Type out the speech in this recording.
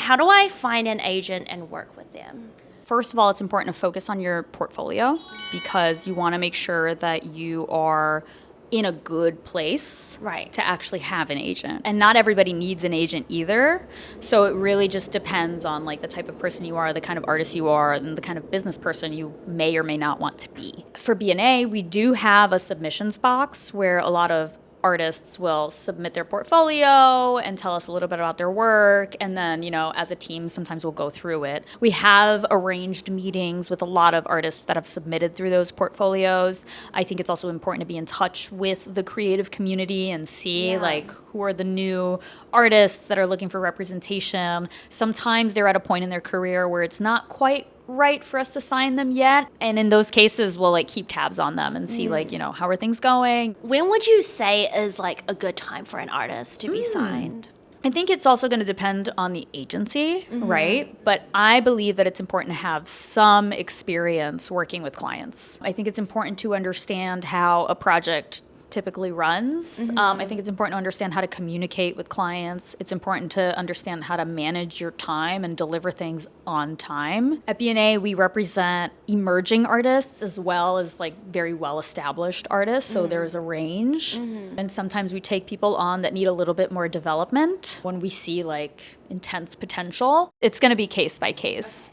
how do I find an agent and work with them? First of all, it's important to focus on your portfolio because you want to make sure that you are in a good place to actually have an agent. And not everybody needs an agent either. So it really just depends on like the type of person you are, the kind of artist you are, and the kind of business person you may or may not want to be. For B&A, we do have a submissions box where a lot of artists will submit their portfolio and tell us a little bit about their work. And then, as a team, sometimes we'll go through it. We have arranged meetings with a lot of artists that have submitted through those portfolios. I think it's also important to be in touch with the creative community and see who are the new artists that are looking for representation. Sometimes they're at a point in their career where it's not quite right for us to sign them yet. And in those cases, we'll keep tabs on them and see how are things going. When would you say is a good time for an artist to be signed? I think it's also going to depend on the agency, right? But I believe that it's important to have some experience working with clients. I think it's important to understand how a project typically runs. I think it's important to understand how to communicate with clients. It's important to understand how to manage your time and deliver things on time. At B&A, we represent emerging artists as well as very well-established artists, so there's a range. And sometimes we take people on that need a little bit more development when we see intense potential. It's going to be case by case.